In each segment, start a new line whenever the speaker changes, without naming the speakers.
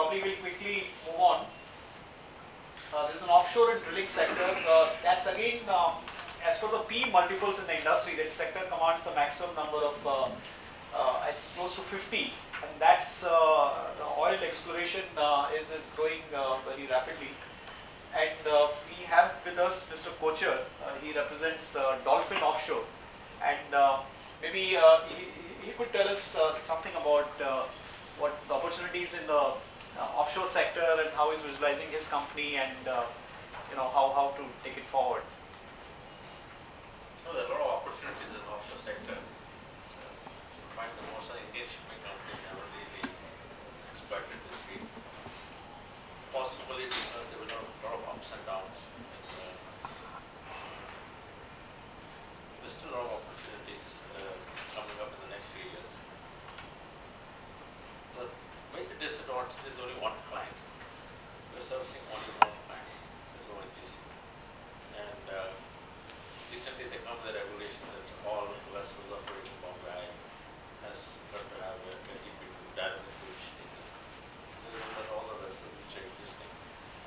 probably will quickly move on. There is an offshore and drilling sector. That's again, as for the P multiples in the industry, that sector commands the maximum number of close to 50, and that's the oil exploration is growing very rapidly. And we have with us Mr. Kocher. He represents Dolphin Offshore, and maybe he could tell us something about what the opportunities in the offshore sector and how he's visualizing his company, and how to take it forward.
There are a lot of opportunities in the offshore sector. I find that most of the Indian shipping companies haven't really exploited this field. Possibly because there were a lot of ups and downs. There's still a lot of opportunities coming up in the next few years. The major disadvantage is only one client. We're servicing only one client, is ONGC. And recently they come with a regulation that all vessels operating in Bombay has got to have a DP2 dynamic positioning distance. That all the vessels which are existing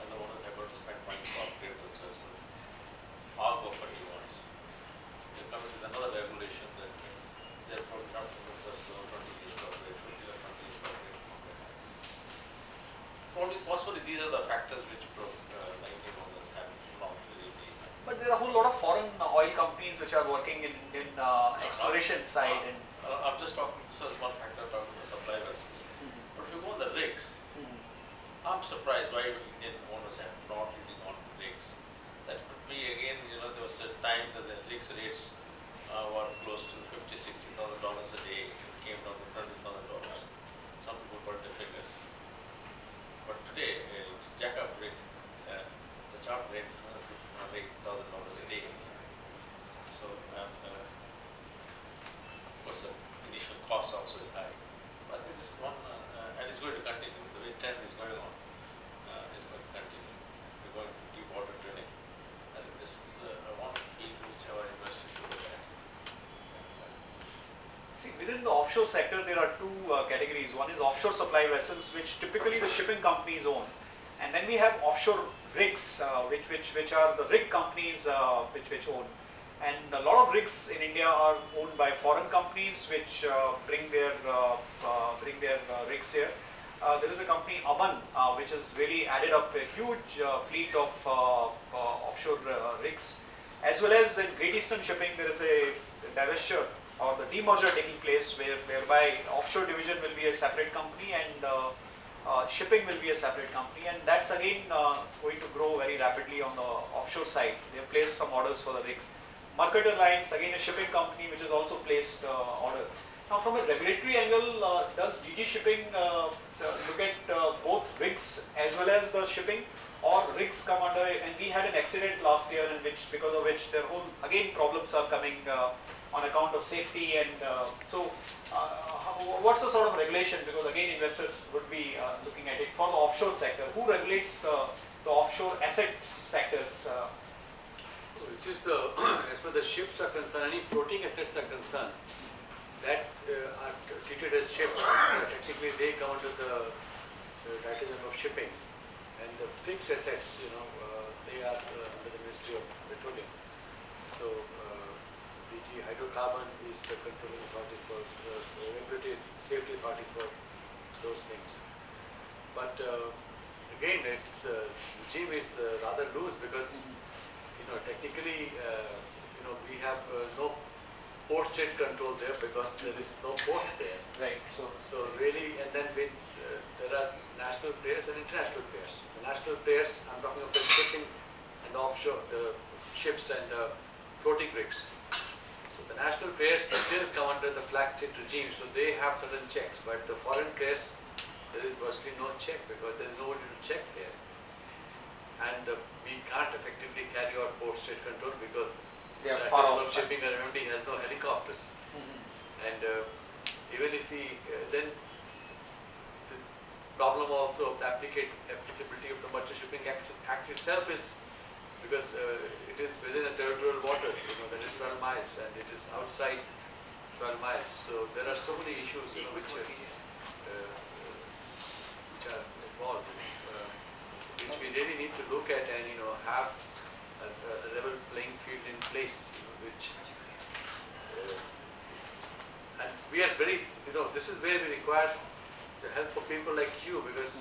and the owners have got to spend money to upgrade those vessels or go for new ones. They come with another regulation that therefore not permit vessels over 20 years to operate, 20 or 20 years to operate in Bombay. Possibly these are the factors which the Indian owners have not really.
But there are a whole lot of foreign oil companies which are working in exploration side.
I'm just talking, this was one factor, talking about the supply vessels. But if you go on the rigs, I'm surprised why Indian owners have not really gone to rigs. That could be again, there was a time that the rigs rates were close to $50,000–$60,000 a day. It came down to $30,000. Some people got the figures. But today, jack-up rig, the chart rates $108,000 a day. So, of course, the initial cost also is high. But I think this one, and it's going to continue. The way trend is going on, is going to continue. We're going to deep water drilling. I think this is one field which our industry should look at.
See, within the offshore sector, there are two categories. One is offshore supply vessels, which typically the shipping companies own, and then we have offshore rigs, which are the rig companies which own. And a lot of rigs in India are owned by foreign companies, which bring their rigs here. There is a company Aman, which has really added up a huge fleet of offshore rigs, as well as in Great Eastern Shipping there is a divestiture or the demerger taking place, whereby offshore division will be a separate company and shipping will be a separate company, and that's again going to grow very rapidly on the offshore side. They have placed some orders for the rigs. Mercator Lines, again a shipping company which has also placed order. Now from a regulatory angle, does GG Shipping look at both rigs as well as the shipping, or rigs come under, and we had an accident last year in which, because of which their whole again problems are coming on account of safety, and what's the sort of regulation, because again investors would be looking at it for the offshore sector. Who regulates the offshore asset sectors?
Which is as far as the ships are concerned, any floating assets are concerned, that are treated as ships. Technically they come under the title of shipping, and the fixed assets, they are under the Ministry of Petroleum. So DG Hydrocarbon is the controlling authority for regulatory safety authority for those things. But again, its regime is rather loose, because technically, we have no port state control there, because there is no port there.
Right.
So really, and then there are national players and international players. The national players, I'm talking of the shipping and the offshore, the ships and the floating rigs. So the national players still come under the flag state regime, so they have certain checks. But the foreign players, there is virtually no check, because there is nobody to check there. And we can't effectively carry out port state control, because
they are far off.
Shipping and MMD has no helicopters. And even if we, then the problem also of the applicability of the Merchant Shipping Act itself is, because it is within the territorial waters, that is 12 miles, and it is outside 12 miles. So there are so many issues which are involved, which we really need to look at and have a level playing field in place, which and we are very, this is where we require the help for people like you, because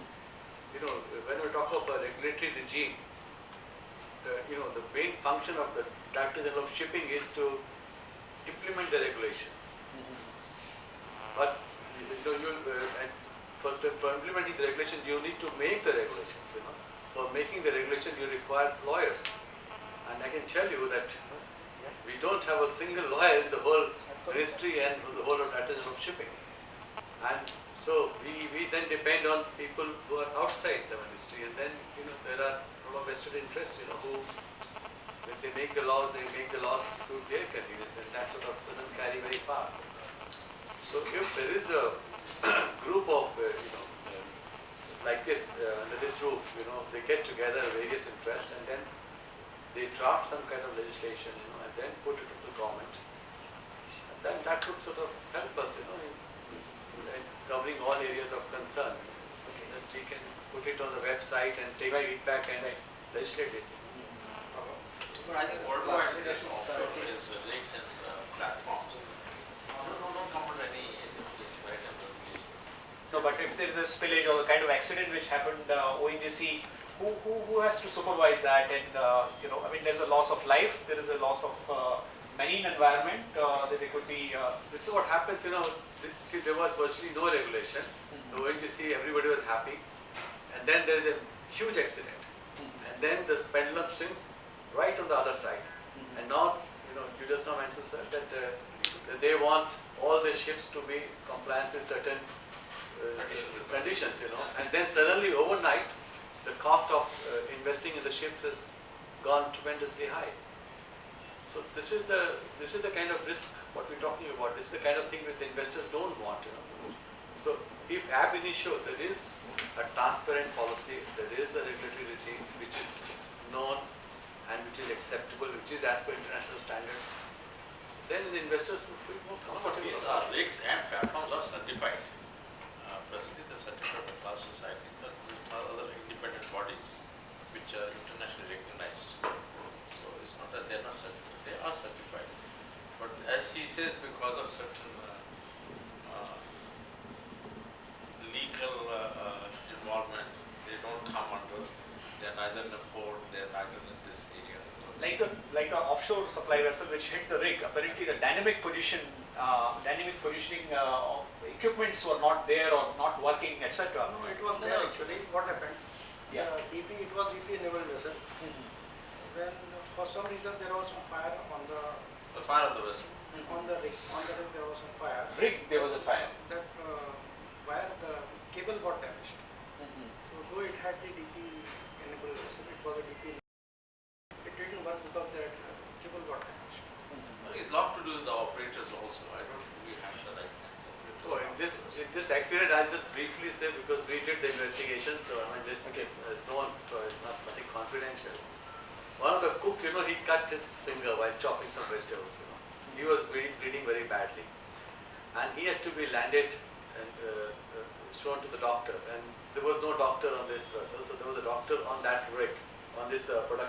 when we talk of a regulatory regime, the main function of the Director General of Shipping is to implement the regulation. But and for implementing the regulation, you need to make the regulations. For making the regulation, you require lawyers, and I can tell you that we don't have a single lawyer in the whole ministry and the whole of Director General of Shipping, and so we then depend on people who are outside the ministry, and then there are a lot of vested interests, who when they make the laws, they make the laws to suit their convenience, and that sort of doesn't carry very far. So if there is a group of like this under this roof, they get together various interests, and then they draft some kind of legislation, and then put it to the government, and then that would sort of help us, in covering all areas of concern. That we can put it on the website and take feedback and legislate it.
But I think worldwide this offshore is rigs and platforms. Don't come under any these maritime regulations.
No, but if there is a spillage or the kind of accident which happened, ONGC, who has to supervise that? And I mean, there's a loss of life, there is a loss of marine environment. There could be.
This is what happens. See, there was virtually no regulation. The ONGC, everybody was happy, and then there is a huge accident, and then the pendulum swings right on the other side. And now, you just now mentioned, sir, that they want all the ships to be compliant with certain conditions, and then suddenly overnight, the cost of investing in the ships has gone tremendously high. So this is the kind of risk what we're talking about. This is the kind of thing which the investors don't want. So if ab initio there is a transparent policy, there is a regulatory regime which is known and which is acceptable, which is as per international standards, then the investors will feel more comfortable.
These rigs and platforms are certified. Presently, the certified by class societies, but there are other independent bodies which are internationally recognized. So it's not that they're not certified; they are certified. But as he says, because of certain legal involvement, they don't come under. They're neither in the port, they're neither in this area. So
like the offshore supply vessel which hit the rig, apparently the dynamic positioning of equipments were not there or not working, etc.
No, it was there actually. What happened?
Yeah.
DP, it was DP naval vessel. When for some reason there was some fire on
the fire of the vessel.
on the rig. On the rig there was some fire.
Rig, there was a fire.
That wire, the cable got damaged. So though it had the DP enabled vessel, it was a DP. It didn't work because that cable got damaged.
It's a lot to do with the operators also. I don't think we have the right
Oh, in this accident, I'll just briefly say, because we did the investigation, so I mean, this is known, so it's nothing confidential. One of the cook, he cut his finger while chopping some vegetables. He was bleeding very badly, and he had to be landed and shown to the doctor. And there was no doctor on this vessel, so there was a doctor on that rig, on this production.